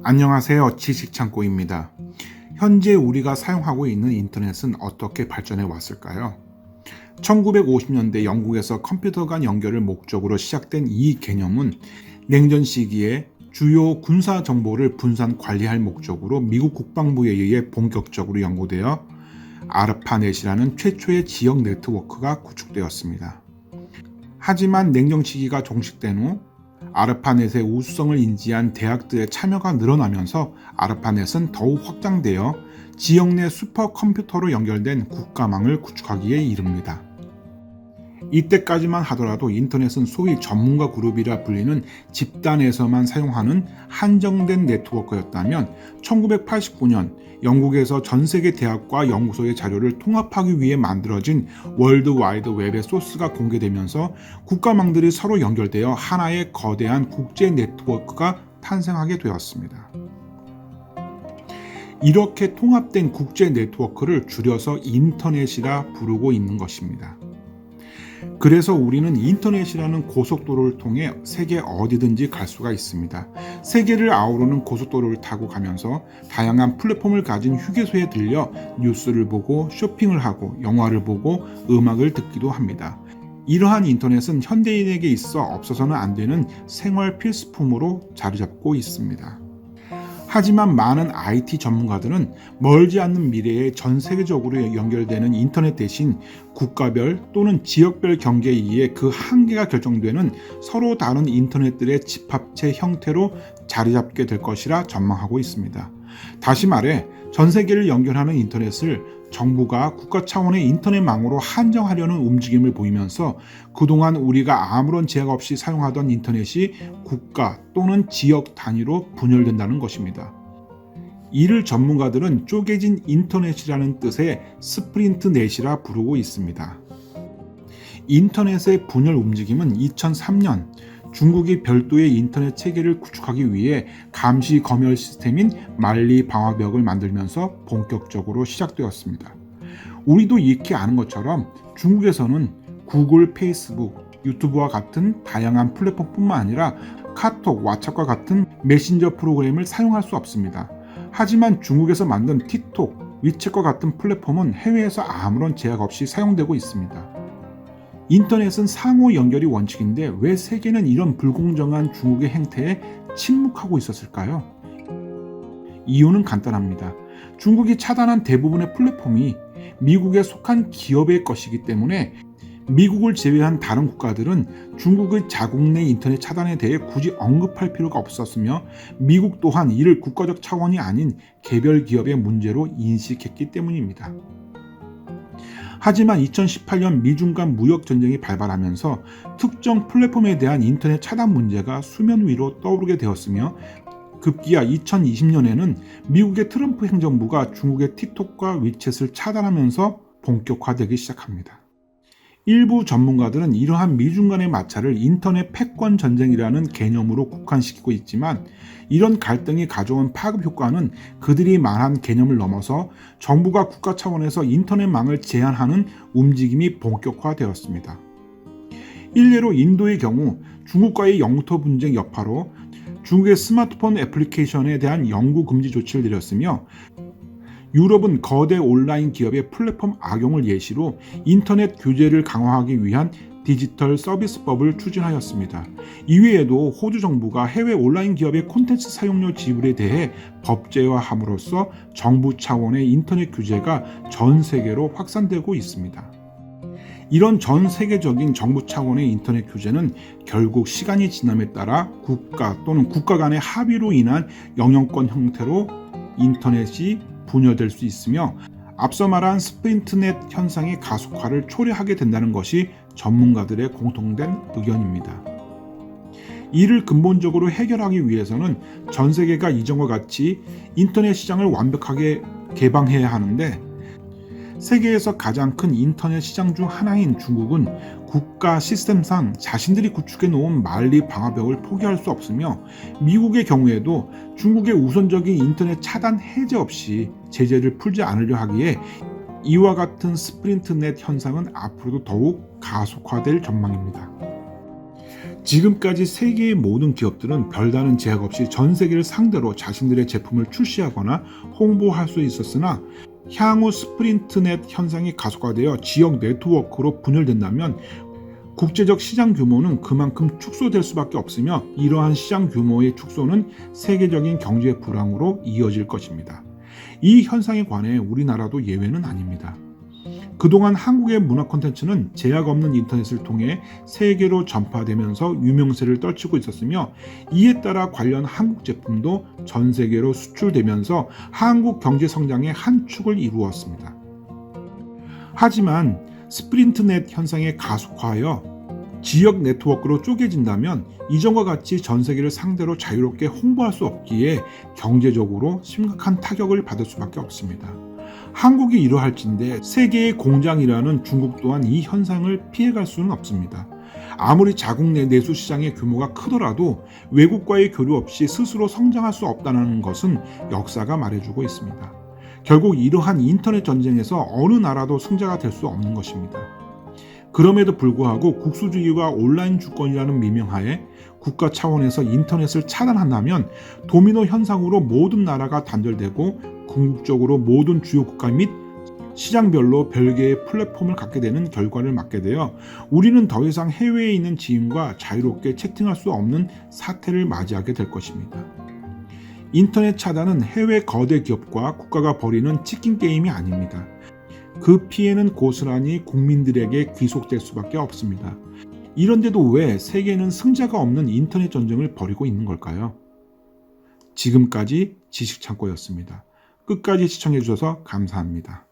안녕하세요. 지식창고입니다. 현재 우리가 사용하고 있는 인터넷은 어떻게 발전해 왔을까요? 1950년대 영국에서 컴퓨터 간 연결을 목적으로 시작된 이 개념은 냉전 시기에 주요 군사 정보를 분산 관리할 목적으로 미국 국방부에 의해 본격적으로 연구되어 아르파넷이라는 최초의 지역 네트워크가 구축되었습니다. 하지만 냉전 시기가 종식된 후 아르파넷의 우수성을 인지한 대학들의 참여가 늘어나면서 아르파넷은 더욱 확장되어 지역 내 슈퍼컴퓨터로 연결된 국가망을 구축하기에 이릅니다. 이때까지만 하더라도 인터넷은 소위 전문가 그룹이라 불리는 집단에서만 사용하는 한정된 네트워크였다면 1989년 영국에서 전 세계 대학과 연구소의 자료를 통합하기 위해 만들어진 월드 와이드 웹의 소스가 공개되면서 국가망들이 서로 연결되어 하나의 거대한 국제 네트워크가 탄생하게 되었습니다. 이렇게 통합된 국제 네트워크를 줄여서 인터넷이라 부르고 있는 것입니다. 그래서 우리는 인터넷이라는 고속도로를 통해 세계 어디든지 갈 수가 있습니다. 세계를 아우르는 고속도로를 타고 가면서 다양한 플랫폼을 가진 휴게소에 들려 뉴스를 보고 쇼핑을 하고 영화를 보고 음악을 듣기도 합니다. 이러한 인터넷은 현대인에게 있어 없어서는 안 되는 생활 필수품으로 자리 잡고 있습니다. 하지만 많은 IT 전문가들은 멀지 않는 미래에 전 세계적으로 연결되는 인터넷 대신 국가별 또는 지역별 경계에 의해 그 한계가 결정되는 서로 다른 인터넷들의 집합체 형태로 자리 잡게 될 것이라 전망하고 있습니다. 다시 말해 전 세계를 연결하는 인터넷을 정부가 국가 차원의 인터넷망으로 한정하려는 움직임을 보이면서 그동안 우리가 아무런 제약 없이 사용하던 인터넷이 국가 또는 지역 단위로 분열된다는 것입니다. 이를 전문가들은 쪼개진 인터넷이라는 뜻의 스프린트넷이라 부르고 있습니다. 인터넷의 분열 움직임은 2003년 중국이 별도의 인터넷 체계를 구축하기 위해 감시 검열 시스템인 만리 방화벽을 만들면서 본격적으로 시작되었습니다. 우리도 익히 아는 것처럼 중국에서는 구글, 페이스북, 유튜브와 같은 다양한 플랫폼뿐만 아니라 카톡, 왓츠업과 같은 메신저 프로그램을 사용할 수 없습니다. 하지만 중국에서 만든 틱톡, 위챗과 같은 플랫폼은 해외에서 아무런 제약 없이 사용되고 있습니다. 인터넷은 상호 연결이 원칙인데 왜 세계는 이런 불공정한 중국의 행태에 침묵하고 있었을까요? 이유는 간단합니다. 중국이 차단한 대부분의 플랫폼이 미국에 속한 기업의 것이기 때문에 미국을 제외한 다른 국가들은 중국의 자국 내 인터넷 차단에 대해 굳이 언급할 필요가 없었으며 미국 또한 이를 국가적 차원이 아닌 개별 기업의 문제로 인식했기 때문입니다. 하지만 2018년 미중 간 무역 전쟁이 발발하면서 특정 플랫폼에 대한 인터넷 차단 문제가 수면 위로 떠오르게 되었으며 급기야 2020년에는 미국의 트럼프 행정부가 중국의 틱톡과 위챗을 차단하면서 본격화되기 시작합니다. 일부 전문가들은 이러한 미중 간의 마찰을 인터넷 패권 전쟁이라는 개념으로 국한시키고 있지만 이런 갈등이 가져온 파급 효과는 그들이 말한 개념을 넘어서 정부가 국가 차원에서 인터넷망을 제한하는 움직임이 본격화되었습니다. 일례로 인도의 경우 중국과의 영토 분쟁 여파로 중국의 스마트폰 애플리케이션에 대한 영구 금지 조치를 내렸으며 유럽은 거대 온라인 기업의 플랫폼 악용을 예시로 인터넷 규제를 강화하기 위한 디지털 서비스법을 추진하였습니다. 이외에도 호주 정부가 해외 온라인 기업의 콘텐츠 사용료 지불에 대해 법제화함으로써 정부 차원의 인터넷 규제가 전 세계로 확산되고 있습니다. 이런 전 세계적인 정부 차원의 인터넷 규제는 결국 시간이 지남에 따라 국가 또는 국가 간의 합의로 인한 영향권 형태로 인터넷이 분열될 수 있으며 앞서 말한 스프린트넷 현상의 가속화를 초래하게 된다는 것이 전문가들의 공통된 의견입니다. 이를 근본적으로 해결하기 위해서는 전 세계가 이전과 같이 인터넷 시장을 완벽하게 개방해야 하는데 세계에서 가장 큰 인터넷 시장 중 하나인 중국은 국가 시스템상 자신들이 구축해 놓은 만리 방화벽을 포기할 수 없으며 미국의 경우에도 중국의 우선적인 인터넷 차단 해제 없이 제재를 풀지 않으려 하기에 이와 같은 스프린트넷 현상은 앞으로도 더욱 가속화될 전망입니다. 지금까지 세계의 모든 기업들은 별다른 제약 없이 전 세계를 상대로 자신들의 제품을 출시하거나 홍보할 수 있었으나 향후 스프린트넷 현상이 가속화되어 지역 네트워크로 분열된다면 국제적 시장 규모는 그만큼 축소될 수밖에 없으며 이러한 시장 규모의 축소는 세계적인 경제 불황으로 이어질 것입니다. 이 현상에 관해 우리나라도 예외는 아닙니다. 그동안 한국의 문화 콘텐츠는 제약 없는 인터넷을 통해 세계로 전파되면서 유명세를 떨치고 있었으며 이에 따라 관련 한국 제품도 전 세계로 수출되면서 한국 경제 성장의 한 축을 이루었습니다. 하지만 스프린트넷 현상이 가속화하여 지역 네트워크로 쪼개진다면 이전과 같이 전 세계를 상대로 자유롭게 홍보할 수 없기에 경제적으로 심각한 타격을 받을 수밖에 없습니다. 한국이 이러할진데 세계의 공장이라는 중국 또한 이 현상을 피해갈 수는 없습니다. 아무리 자국 내 내수 시장의 규모가 크더라도 외국과의 교류 없이 스스로 성장할 수 없다는 것은 역사가 말해주고 있습니다. 결국 이러한 인터넷 전쟁에서 어느 나라도 승자가 될 수 없는 것입니다. 그럼에도 불구하고 국수주의와 온라인 주권이라는 미명하에 국가 차원에서 인터넷을 차단한다면 도미노 현상으로 모든 나라가 단절되고 궁극적으로 모든 주요 국가 및 시장별로 별개의 플랫폼을 갖게 되는 결과를 맞게 되어 우리는 더 이상 해외에 있는 지인과 자유롭게 채팅할 수 없는 사태를 맞이하게 될 것입니다. 인터넷 차단은 해외 거대 기업과 국가가 벌이는 치킨 게임이 아닙니다. 그 피해는 고스란히 국민들에게 귀속될 수밖에 없습니다. 이런데도 왜 세계는 승자가 없는 인터넷 전쟁을 벌이고 있는 걸까요? 지금까지 지식창고였습니다. 끝까지 시청해 주셔서 감사합니다.